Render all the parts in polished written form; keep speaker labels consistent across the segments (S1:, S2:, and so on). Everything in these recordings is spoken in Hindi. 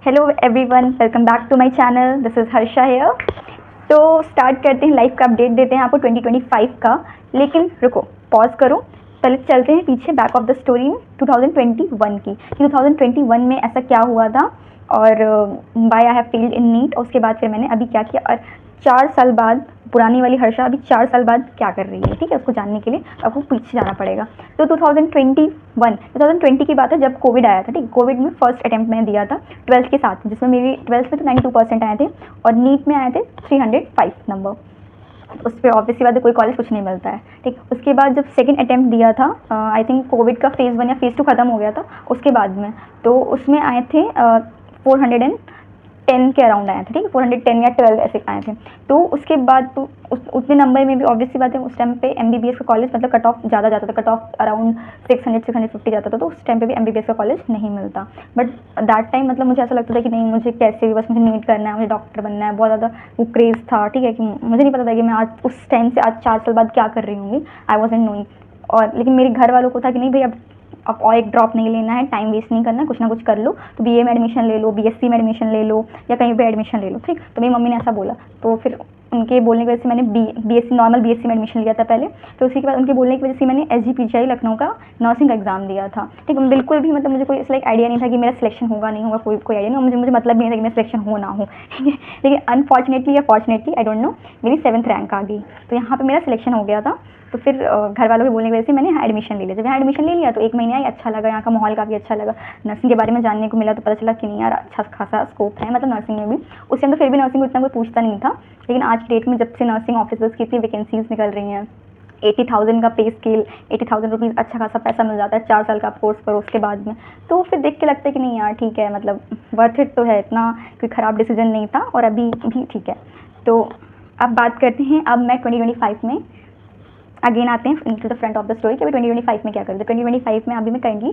S1: Hello everyone, welcome back to my channel. This is Harsha here. तो स्टार्ट करते हैं, लाइफ का अपडेट देते हैं आपको 2025 का। लेकिन रुको, पॉज करो, पहले चलते हैं पीछे, बैक ऑफ द स्टोरी में 2021 की। 2021 में ऐसा क्या हुआ था और why I have failed in NEET, और उसके बाद फिर मैंने अभी क्या किया, और 4 साल बाद पुरानी वाली हर्षा अभी 4 साल बाद क्या कर रही है। ठीक है, उसको जानने के लिए आपको पीछे जाना पड़ेगा। तो 2020 की बात है, जब कोविड आया था। ठीक, कोविड में फर्स्ट अटैम्प्ट मैंने दिया था 12th के साथ, जिसमें मेरी 12th में तो 92% आए थे और नीट में आए थे 305 नंबर। उस पर ऑब्वियसली बात है, कोई कॉलेज कुछ नहीं मिलता है। ठीक, उसके बाद जब सेकंड अटैम्प्ट दिया था, आई थिंक कोविड का फेज़ 1 या फेज़ 2 ख़त्म हो गया था उसके बाद में, तो उसमें आए थे 410 के अराउंड आए थे। ठीक है, 410 या 12 ऐसे आए थे। तो उसके बाद तो उतने नंबर में भी ऑब्वियसली बात है, उस टाइम पे एमबीबीएस का कॉलेज मतलब कट ऑफ ज़्यादा जाता था, कट ऑफ अराउंड 600-650 जाता था, तो उस टाइम पे भी एमबीबीएस का कॉलेज नहीं मिलता। बट दैट टाइम मतलब मुझे ऐसा लगता था कि नहीं, मुझे कैसे भी बस मुझे नीट करना है, मुझे डॉक्टर बनना है, बहुत ज़्यादा वो क्रेज़ था। ठीक है, कि मुझे नहीं पता था कि मैं आज उस टाइम से आज 4 साल बाद क्या कर रही हूँगी। I was in knowing. और लेकिन मेरे घर वालों को था कि नहीं भाई, अब और एक ड्रॉप नहीं लेना है, टाइम वेस्ट नहीं करना है, कुछ ना कुछ कर लो, तो बीए में एडमिशन ले लो, बीएससी में एडमिशन ले लो, या कहीं पे एडमिशन ले लो। ठीक, तो मेरी मम्मी ने ऐसा बोला, तो फिर उनके बोलने की वजह से मैंने बीएससी नॉर्मल बीएससी में एडमिशन लिया था पहले। तो उसी के बाद उनके बोलने की वजह से मैंने एसजीपीजीआई लखनऊ का नर्सिंग का एग्ज़ाम दिया था। ठीक, बिल्कुल भी मतलब मुझे कोई लाइक आइडिया नहीं था कि मेरा सिलेक्शन होगा नहीं होगा, कोई आइडिया नहीं, मुझे मतलब भी नहीं था कि मेरा सिलेक्शन हो ना हो। ठीक है, लेकिन अनफॉर्चुनेटली या फॉर्चुनेटली आई डोंट नो, मेरी 7th रैंक आ गई, तो यहाँ पर मेरा सिलेक्शन हो गया था। तो फिर घर वालों के बोलने की वजह से मैंने यहाँ एडमिशन ले लिया। जब यहाँ एडमिशन ले लिया तो 1 महीने आई, अच्छा लगा, यहाँ का माहौल काफ़ी अच्छा लगा, नर्सिंग के बारे में जानने को मिला, तो पता चला कि नहीं यार, अच्छा खासा स्कोप है मतलब नर्सिंग में भी। उस टाइम तो फिर भी नर्सिंग को इतना कोई पूछता नहीं था, लेकिन आज की डेट में जब से नर्सिंग ऑफिसर्स की इतनी वैकेंसीज निकल रही हैं, 80,000 का पे स्केल, 80,000 रुपीज़ अच्छा खासा पैसा मिल जाता है, 4 साल का आप कोर्स करो उसके बाद में, तो फिर देख के लगता है कि नहीं यार ठीक है, मतलब वर्थ इट तो है, इतना कोई ख़राब डिसीजन नहीं था और अभी भी ठीक है। तो अब बात करते हैं, अब मैं 2025 में अगेन आते हैं to the front of the story कि अभी 2025 में क्या करूँ। तो 2025 में अभी मैं करेंटली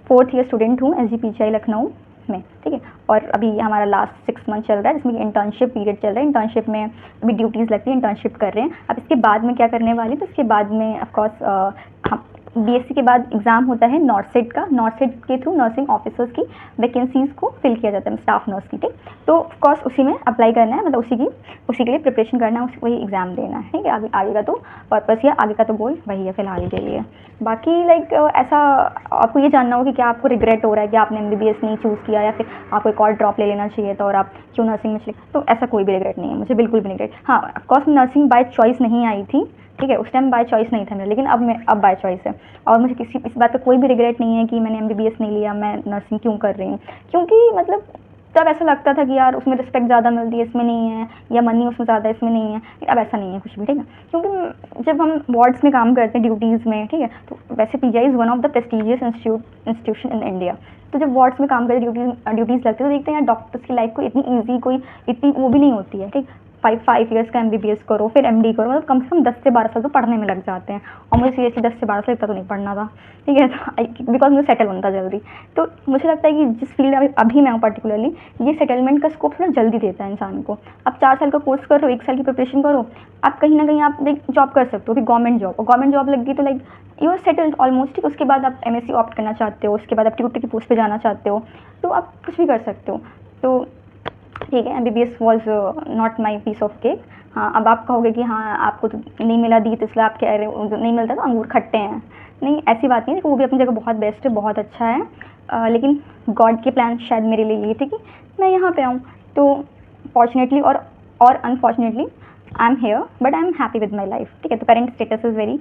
S1: 4th ईयर स्टूडेंट हूँ एसजीपीजीआई लखनऊ में। ठीक है, और अभी हमारा लास्ट 6 मंथ चल रहा है, जिसमें इंटर्नशिप पीरियड चल रहा है। इंटर्नशिप में अभी ड्यूटीज़ लगती है, इंटर्नशिप कर रहे हैं। अब इसके बाद में क्या करने वाले, तो इसके बाद में ऑफकोर्स हम बीएससी के बाद एग्ज़ाम होता है नॉर्सेट का। नॉर्सेट के थ्रू नर्सिंग ऑफिसर्स की वैकेंसीज़ को फिल किया जाता है, स्टाफ नर्स की। ठीक, तो ऑफकोर्स उसी में अप्लाई करना है, मतलब उसी के लिए प्रिपरेशन करना है, वही एग्ज़ाम देना है। ठीक है, आगे का तो पर्पस या आगे का तो गोल वही है फिलहाल के लिए। बाकी लाइक ऐसा आपको ये जानना हो कि क्या आपको रिग्रेट हो रहा है कि आपने एमबीबीएस नहीं चूज़ किया, या फिर आपको एक और ड्रॉप ले लेना चाहिए था और आप क्यों नर्सिंग में चले, तो ऐसा कोई भी रिग्रेट नहीं है मुझे, बिल्कुल भी रिग्रेट। हाँ, ऑफकोर्स नर्सिंग बाय चॉइस नहीं आई थी। ठीक है, उस टाइम बाय चॉइस नहीं था मेरा, लेकिन अब बाय चॉइस है। और मुझे इस बात का कोई भी रिग्रेट नहीं है कि मैंने एमबीबीएस नहीं लिया, मैं नर्सिंग क्यों कर रही हूँ। क्योंकि मतलब तब ऐसा लगता था कि यार उसमें रिस्पेक्ट ज़्यादा मिलती है, इसमें नहीं है, या मनी उसमें ज़्यादा है, इसमें नहीं है। अब ऐसा नहीं है कुछ भी। ठीक है, क्योंकि जब हम वार्ड्स में काम करते हैं ड्यूटीज़ में, ठीक है, तो वैसे PGI is one of the prestigious institution in India. तो जब वार्ड्स में काम करते ड्यूटीज़ लगती है, तो देखते हैं यार डॉक्टर्स की लाइफ को इतनी ईजी कोई इतनी वो भी नहीं होती है। ठीक, 5 ईयर्स का एमबीबीएस करो, फिर एमडी करो, मतलब कम से कम 10 से 12 साल तो पढ़ने में लग जाते हैं, और मुझे सीरियसली 10 से 12 साल इतना तो नहीं पढ़ना था। ठीक है, तो बिकॉज मुझे सेटल होना था जल्दी। तो मुझे लगता है कि जिस फील्ड में अभी मैं हूँ पर्टिकुलरली, ये सेटलमेंट का स्कोप थोड़ा जल्दी देता है इंसान को। आप 4 साल का कोर्स करो, 1 साल की प्रिपरेशन करो, आप कहीं ना कहीं आप लाइक जॉब कर सकते हो, भी गवर्नमेंट जॉब, और गवर्नमेंट जॉब लग गई तो like you are settled almost. ठीक, उसके बाद आप एमएससी ऑप्ट करना चाहते हो, उसके बाद आप ट्यूटर की पोस्ट पे जाना चाहते हो, तो आप कुछ भी कर सकते हो। तो ठीक है, MBBS was not my piece of cake. हाँ, अब आप कहोगे कि हाँ आपको तो नहीं मिला दी, तो इसलिए आप कह रहे हो नहीं मिलता तो अंगूर खट्टे हैं। नहीं, ऐसी बात नहीं है, वो भी अपनी जगह बहुत बेस्ट है, बहुत अच्छा है। लेकिन गॉड के प्लान शायद मेरे लिए ये थे कि मैं यहाँ पे आऊँ। तो फॉर्चुनेटली और unfortunately I am here, but I am happy with my life. ठीक है, तो करेंट स्टेटस इज़ वेरी